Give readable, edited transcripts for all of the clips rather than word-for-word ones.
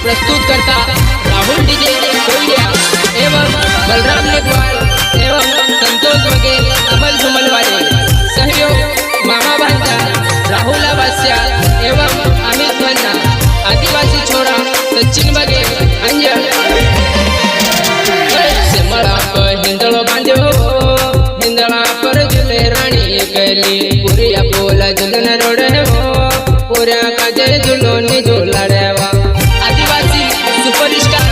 प्रस्तुत करता राहुल डीजे कोयलिया एवं बलराम नेगवाल एवं संतोष वगैल अमल झुमल वाले सहयोग मामा भांजा राहुल आवास्या एवं अमित भन्ना आदिवासी छोरा सचिन बघेल अंजल सिमला पर हिंदलो बांध्यो हिंदला पर झुले रानी गली पुरिया बोला झुलन रोड हो पुऱ्या काजे झुलोनी झुला रेवा आदिवासी सुपरस्टार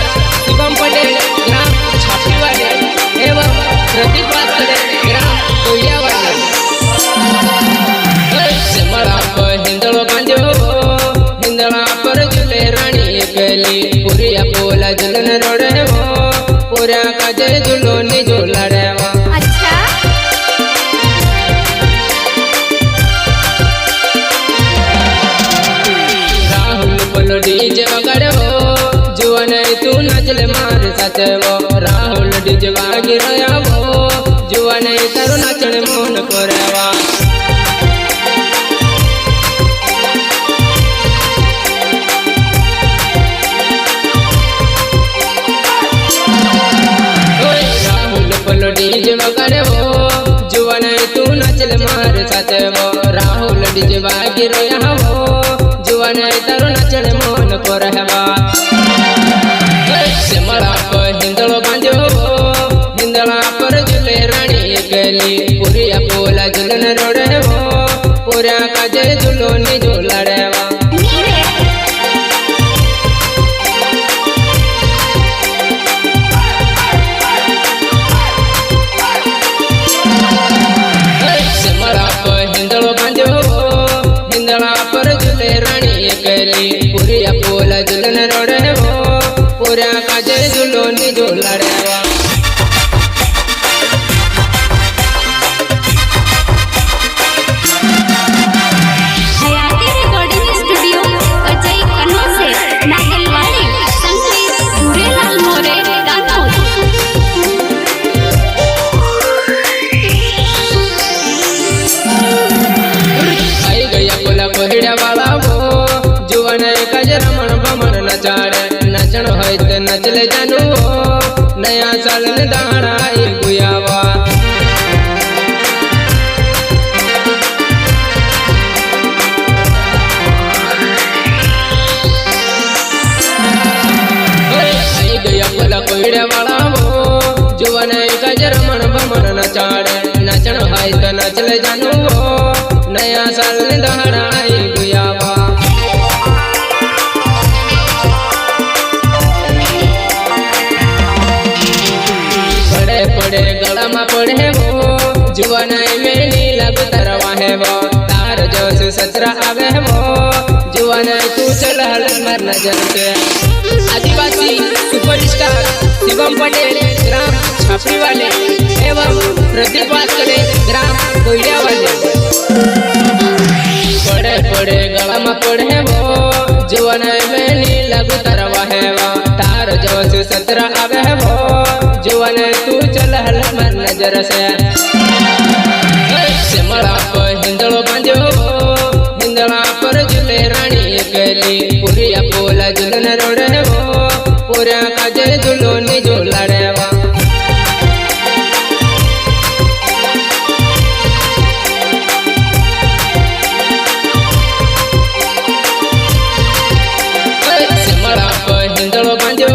शिवम पटेल ग्राम छापी वाले एवं प्रदीप वाले ग्राम कोयलिया वाले सिमला पर हिंदलो बांध्यो हिंदला पर झुले रानी गली पुरिया बोला झुलन रोड हो पुऱ्या काजे झुलोनी झुला रेवा। डीजे वगड़ हो जुवन तू नचल मार सच वो राहुल डीजे वागी रया वो जुवन तरु नचल मोन कोरेवा राहुल पलो डीजे वगड़ हो जुवन तू नचल मार सच वो राहुल डीजे वागी रया वो जुवन तरु नचल मोन को रहवा सिमला पर हिंदलो बांध्यो हिंदला पर झुले रानी गली पुरिया बोला झुलन रोड हो पुऱ्या काजे झुलोनी झुला रेवा सिमला पर हिंदलो बांध्यो हिंदला पर झुले रानी गली पुरिया बोला झुलन रोड हो पुऱ्या काजे झुलोनी झुला रेवा नचन है नचले जानू नया साल दाड़ा गुयावा गया बोला कोयड़े वाला हो जुवन गजर मन भमन नचाड़े नचन है नचले जानू नया साल दाड़ा गुयावा पड़े गला में पड़े वो जुवन में नीला तरवा है वो तार जोश सचरा आवे वो जुवन तू चल हल मर नजर से आदिवासी सुपरस्टार शिवम पटेल ग्राम छापी वाले एवं प्रदीप वाले ग्राम कोयलिया वाले पड़े पड़े गला में पड़े वो जुवन में नीला तरवा है वो तार जोश सचरा आवे वो जुवन तू चल हल मर नजर से सिमला पर हिंदलो बांध्यो हिंदला पर झुले रानी गली पुरिया बोला झुलन रोड हो पुऱ्या काजे झुलोनी झुला रेवा सिमला पर हिंदलो बांध्यो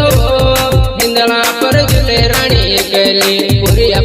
हिंदला पर झुले रानी गली पुरिया